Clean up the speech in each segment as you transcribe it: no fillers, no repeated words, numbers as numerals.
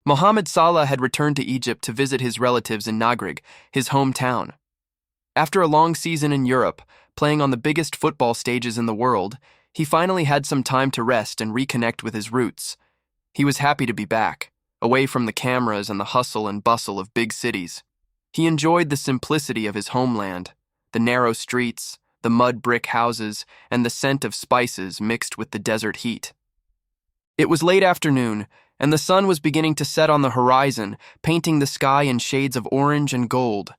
Mohammed Salah had returned to Egypt to visit his relatives in Nagreg, his hometown. After a long season in Europe, playing on the biggest football stages in the world, he finally had some time to rest and reconnect with his roots. He was happy to be back, away from the cameras and the hustle and bustle of big cities. He enjoyed the simplicity of his homeland, the narrow streets, the mud brick houses, and the scent of spices mixed with the desert heat. It was late afternoon, and the sun was beginning to set on the horizon, painting the sky in shades of orange and gold.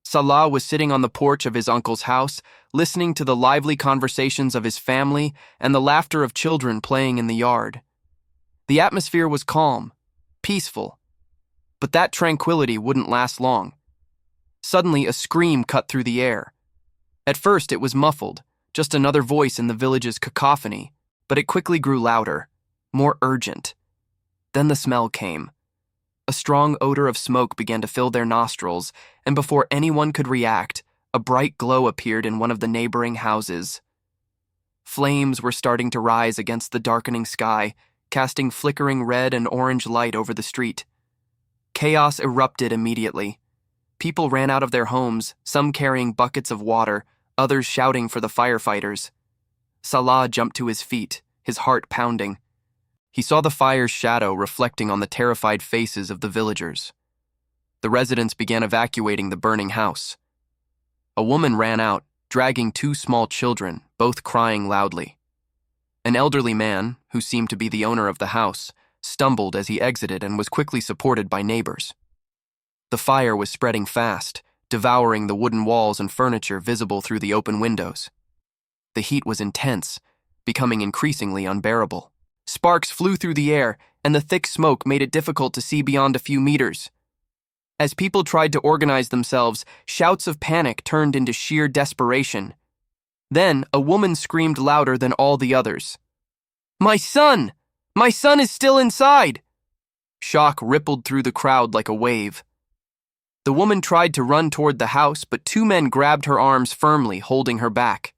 Salah was sitting on the porch of his uncle's house, listening to the lively conversations of his family and the laughter of children playing in the yard. The atmosphere was calm, peaceful, but that tranquility wouldn't last long. Suddenly, a scream cut through the air. At first, it was muffled, just another voice in the village's cacophony, but it quickly grew louder, more urgent. Then the smell came. A strong odor of smoke began to fill their nostrils, and before anyone could react, a bright glow appeared in one of the neighboring houses. Flames were starting to rise against the darkening sky, casting flickering red and orange light over the street. Chaos erupted immediately. People ran out of their homes, some carrying buckets of water, others shouting for the firefighters. Salah jumped to his feet, his heart pounding. He saw the fire's shadow reflecting on the terrified faces of the villagers. The residents began evacuating the burning house. A woman ran out, dragging two small children, both crying loudly. An elderly man, who seemed to be the owner of the house, stumbled as he exited and was quickly supported by neighbors. The fire was spreading fast, devouring the wooden walls and furniture visible through the open windows. The heat was intense, becoming increasingly unbearable. Sparks flew through the air, and the thick smoke made it difficult to see beyond a few meters. As people tried to organize themselves, shouts of panic turned into sheer desperation. Then, a woman screamed louder than all the others. "My son! My son is still inside!" Shock rippled through the crowd like a wave. The woman tried to run toward the house, but two men grabbed her arms firmly, holding her back.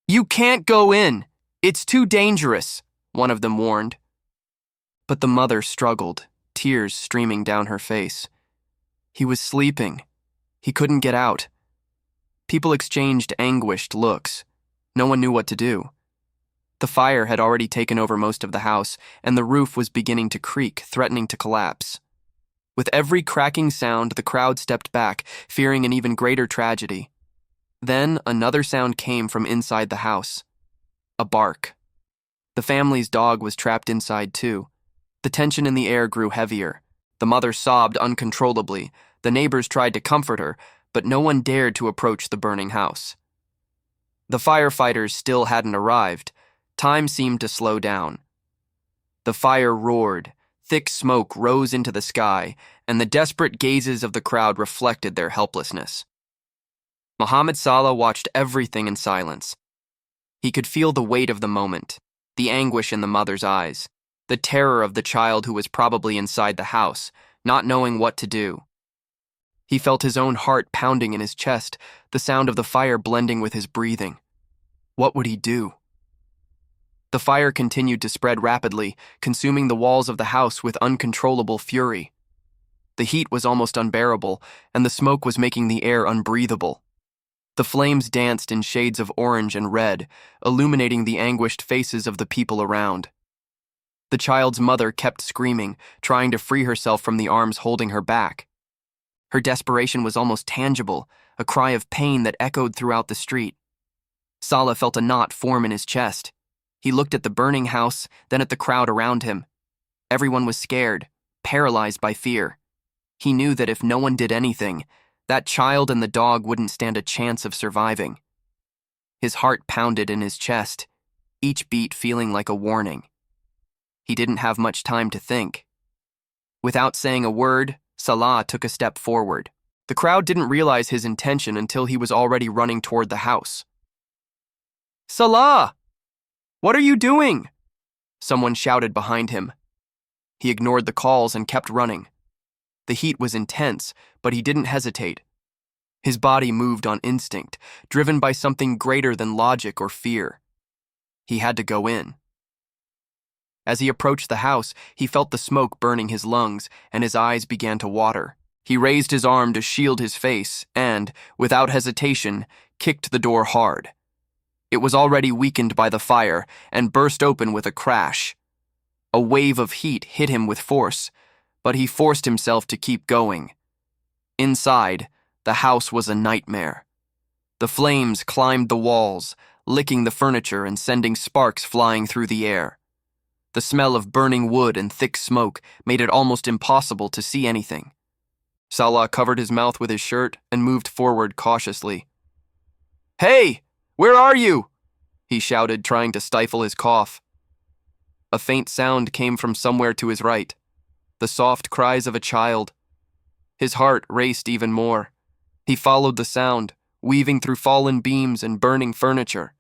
"You can't go in! It's too dangerous," one of them warned. But the mother struggled, tears streaming down her face. He was sleeping. He couldn't get out. People exchanged anguished looks. No one knew what to do. The fire had already taken over most of the house, and the roof was beginning to creak, threatening to collapse. With every cracking sound, the crowd stepped back, fearing an even greater tragedy. Then another sound came from inside the house. A bark. The family's dog was trapped inside too. The tension in the air grew heavier. The mother sobbed uncontrollably. The neighbors tried to comfort her, but no one dared to approach the burning house. The firefighters still hadn't arrived. Time seemed to slow down. The fire roared. Thick smoke rose into the sky, and the desperate gazes of the crowd reflected their helplessness. Mohammed Salah watched everything in silence. He could feel the weight of the moment, the anguish in the mother's eyes, the terror of the child who was probably inside the house, not knowing what to do. He felt his own heart pounding in his chest, the sound of the fire blending with his breathing. What would he do? The fire continued to spread rapidly, consuming the walls of the house with uncontrollable fury. The heat was almost unbearable, and the smoke was making the air unbreathable. The flames danced in shades of orange and red, illuminating the anguished faces of the people around. The child's mother kept screaming, trying to free herself from the arms holding her back. Her desperation was almost tangible, a cry of pain that echoed throughout the street. Salah felt a knot form in his chest. He looked at the burning house, then at the crowd around him. Everyone was scared, paralyzed by fear. He knew that if no one did anything, that child and the dog wouldn't stand a chance of surviving. His heart pounded in his chest, each beat feeling like a warning. He didn't have much time to think. Without saying a word, Salah took a step forward. The crowd didn't realize his intention until he was already running toward the house. "Salah! What are you doing?" Someone shouted behind him. He ignored the calls and kept running. The heat was intense, but he didn't hesitate. His body moved on instinct, driven by something greater than logic or fear. He had to go in. As he approached the house, he felt the smoke burning his lungs, and his eyes began to water. He raised his arm to shield his face and, without hesitation, kicked the door hard. It was already weakened by the fire and burst open with a crash. A wave of heat hit him with force, but he forced himself to keep going. Inside, the house was a nightmare. The flames climbed the walls, licking the furniture and sending sparks flying through the air. The smell of burning wood and thick smoke made it almost impossible to see anything. Salah covered his mouth with his shirt and moved forward cautiously. "Hey! Where are you?" he shouted, trying to stifle his cough. A faint sound came from somewhere to his right, the soft cries of a child. His heart raced even more. He followed the sound, weaving through fallen beams and burning furniture.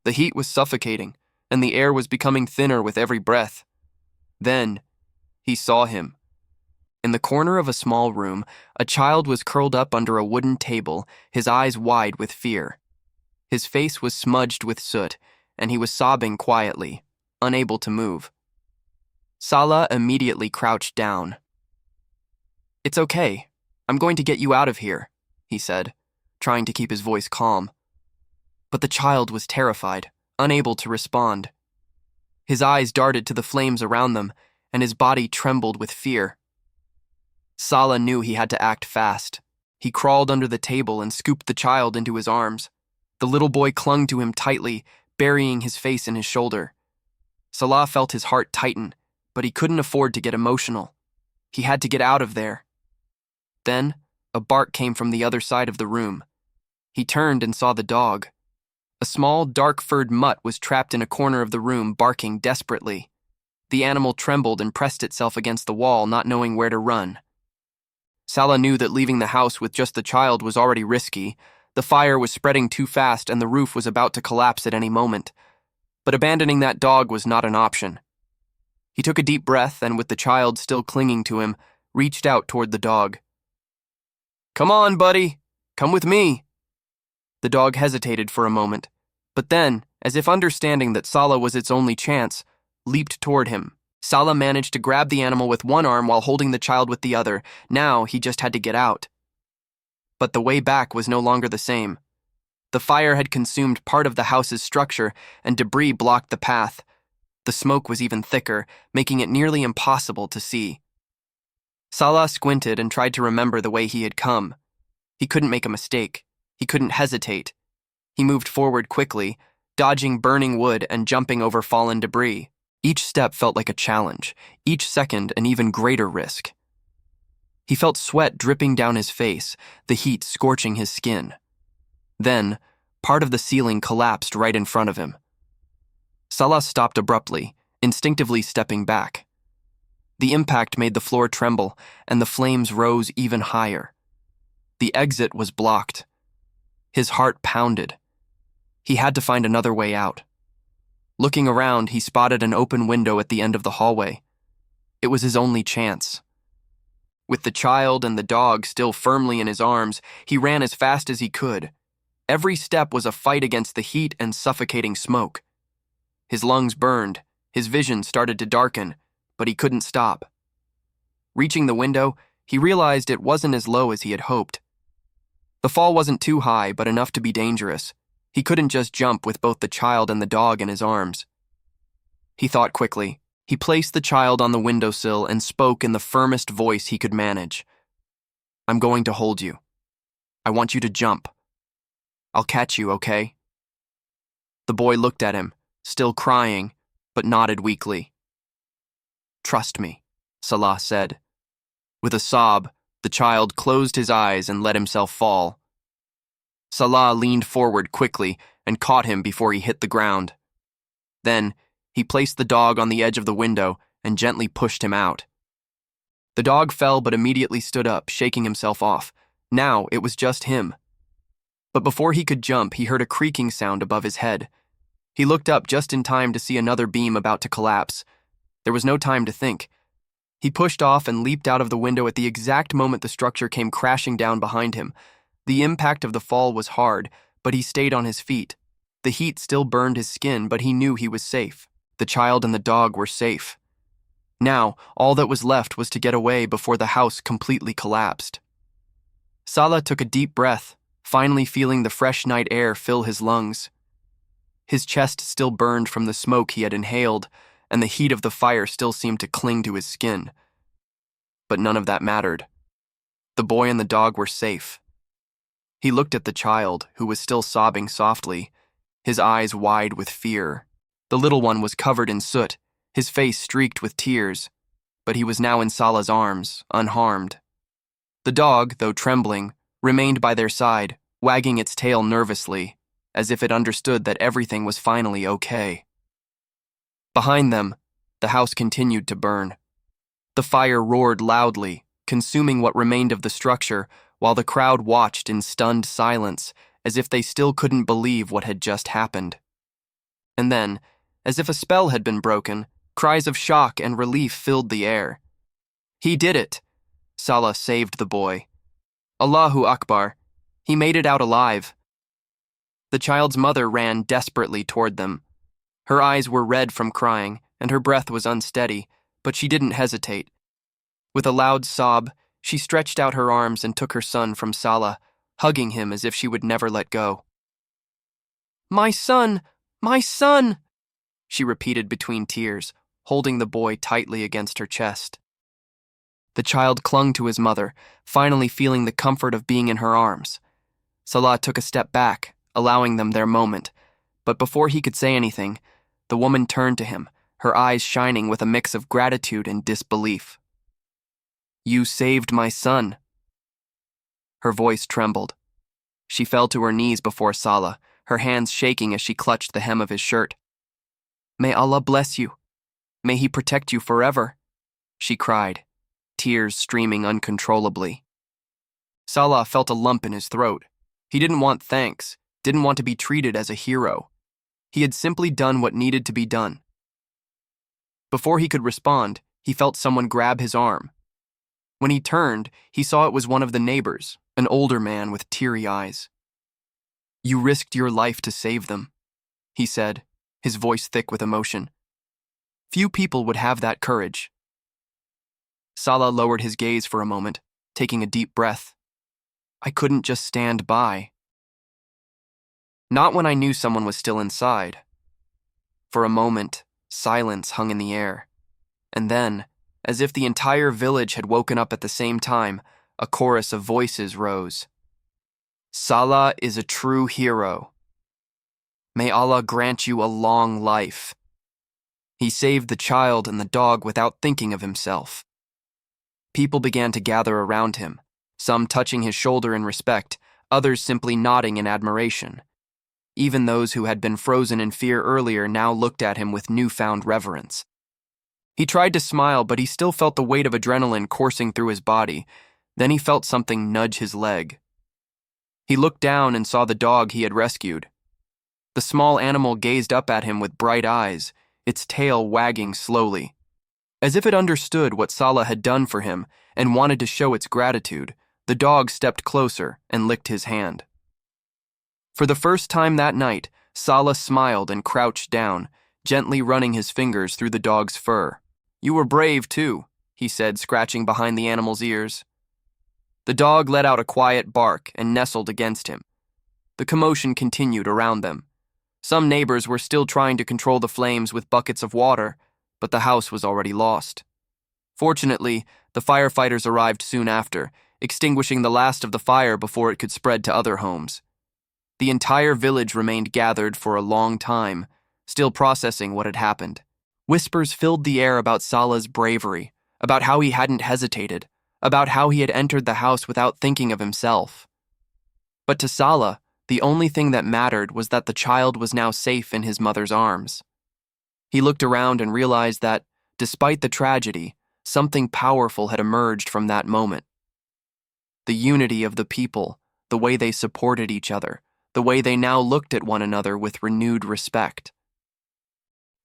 The heat was suffocating, and the air was becoming thinner with every breath. Then, he saw him. In the corner of a small room, a child was curled up under a wooden table, his eyes wide with fear. His face was smudged with soot, and he was sobbing quietly, unable to move. Salah immediately crouched down. "It's okay. I'm going to get you out of here," he said, trying to keep his voice calm. But the child was terrified, unable to respond. His eyes darted to the flames around them, and his body trembled with fear. Salah knew he had to act fast. He crawled under the table and scooped the child into his arms. The little boy clung to him tightly, burying his face in his shoulder. Salah felt his heart tighten, but he couldn't afford to get emotional. He had to get out of there. Then, a bark came from the other side of the room. He turned and saw the dog. A small, dark-furred mutt was trapped in a corner of the room, barking desperately. The animal trembled and pressed itself against the wall, not knowing where to run. Salah knew that leaving the house with just the child was already risky. The fire was spreading too fast and the roof was about to collapse at any moment. But abandoning that dog was not an option. He took a deep breath and, with the child still clinging to him, reached out toward the dog. "Come on, buddy. Come with me." The dog hesitated for a moment, but then, as if understanding that Salah was its only chance, leaped toward him. Salah managed to grab the animal with one arm while holding the child with the other. Now he just had to get out. But the way back was no longer the same. The fire had consumed part of the house's structure, and debris blocked the path. The smoke was even thicker, making it nearly impossible to see. Salah squinted and tried to remember the way he had come. He couldn't make a mistake. He couldn't hesitate. He moved forward quickly, dodging burning wood and jumping over fallen debris. Each step felt like a challenge, each second an even greater risk. He felt sweat dripping down his face, the heat scorching his skin. Then, part of the ceiling collapsed right in front of him. Salah stopped abruptly, instinctively stepping back. The impact made the floor tremble, and the flames rose even higher. The exit was blocked. His heart pounded. He had to find another way out. Looking around, he spotted an open window at the end of the hallway. It was his only chance. With the child and the dog still firmly in his arms, he ran as fast as he could. Every step was a fight against the heat and suffocating smoke. His lungs burned, his vision started to darken, but he couldn't stop. Reaching the window, he realized it wasn't as low as he had hoped. The fall wasn't too high, but enough to be dangerous. He couldn't just jump with both the child and the dog in his arms. He thought quickly. He placed the child on the windowsill and spoke in the firmest voice he could manage. "I'm going to hold you. I want you to jump. I'll catch you, okay?" The boy looked at him, still crying, but nodded weakly. "Trust me," Salah said. With a sob, the child closed his eyes and let himself fall. Salah leaned forward quickly and caught him before he hit the ground. Then, he placed the dog on the edge of the window and gently pushed him out. The dog fell but immediately stood up, shaking himself off. Now it was just him. But before he could jump, he heard a creaking sound above his head. He looked up just in time to see another beam about to collapse. There was no time to think. He pushed off and leaped out of the window at the exact moment the structure came crashing down behind him. The impact of the fall was hard, but he stayed on his feet. The heat still burned his skin, but he knew he was safe. The child and the dog were safe. Now, all that was left was to get away before the house completely collapsed. Salah took a deep breath, finally feeling the fresh night air fill his lungs. His chest still burned from the smoke he had inhaled, and the heat of the fire still seemed to cling to his skin. But none of that mattered. The boy and the dog were safe. He looked at the child, who was still sobbing softly, his eyes wide with fear. The little one was covered in soot, his face streaked with tears, but he was now in Salah's arms, unharmed. The dog, though trembling, remained by their side, wagging its tail nervously, as if it understood that everything was finally okay. Behind them, the house continued to burn. The fire roared loudly, consuming what remained of the structure, while the crowd watched in stunned silence, as if they still couldn't believe what had just happened. And then, as if a spell had been broken, cries of shock and relief filled the air. "He did it!" Salah saved the boy. "Allahu Akbar! He made it out alive!" The child's mother ran desperately toward them. Her eyes were red from crying, and her breath was unsteady, but she didn't hesitate. With a loud sob, she stretched out her arms and took her son from Salah, hugging him as if she would never let go. "My son! My son!" she repeated between tears, holding the boy tightly against her chest. The child clung to his mother, finally feeling the comfort of being in her arms. Salah took a step back, allowing them their moment, but before he could say anything, the woman turned to him, her eyes shining with a mix of gratitude and disbelief. "You saved my son." Her voice trembled. She fell to her knees before Salah, her hands shaking as she clutched the hem of his shirt. "May Allah bless you. May He protect you forever," she cried, tears streaming uncontrollably. Salah felt a lump in his throat. He didn't want thanks, didn't want to be treated as a hero. He had simply done what needed to be done. Before he could respond, he felt someone grab his arm. When he turned, he saw it was one of the neighbors, an older man with teary eyes. "You risked your life to save them," he said, his voice thick with emotion. "Few people would have that courage." Salah lowered his gaze for a moment, taking a deep breath. "I couldn't just stand by." Not when I knew someone was still inside. For a moment, silence hung in the air. And then, as if the entire village had woken up at the same time, a chorus of voices rose. "Salah is a true hero. May Allah grant you a long life. He saved the child and the dog without thinking of himself." People began to gather around him, some touching his shoulder in respect, others simply nodding in admiration. Even those who had been frozen in fear earlier now looked at him with newfound reverence. He tried to smile, but he still felt the weight of adrenaline coursing through his body. Then he felt something nudge his leg. He looked down and saw the dog he had rescued. The small animal gazed up at him with bright eyes, its tail wagging slowly. As if it understood what Salah had done for him and wanted to show its gratitude, the dog stepped closer and licked his hand. For the first time that night, Salah smiled and crouched down, gently running his fingers through the dog's fur. "You were brave, too," he said, scratching behind the animal's ears. The dog let out a quiet bark and nestled against him. The commotion continued around them. Some neighbors were still trying to control the flames with buckets of water, but the house was already lost. Fortunately, the firefighters arrived soon after, extinguishing the last of the fire before it could spread to other homes. The entire village remained gathered for a long time, still processing what had happened. Whispers filled the air about Salah's bravery, about how he hadn't hesitated, about how he had entered the house without thinking of himself. But to Salah, the only thing that mattered was that the child was now safe in his mother's arms. He looked around and realized that, despite the tragedy, something powerful had emerged from that moment. The unity of the people, the way they supported each other, the way they now looked at one another with renewed respect.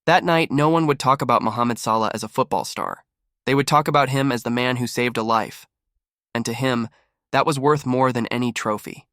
That night, no one would talk about Mohamed Salah as a football star. They would talk about him as the man who saved a life. And to him, that was worth more than any trophy.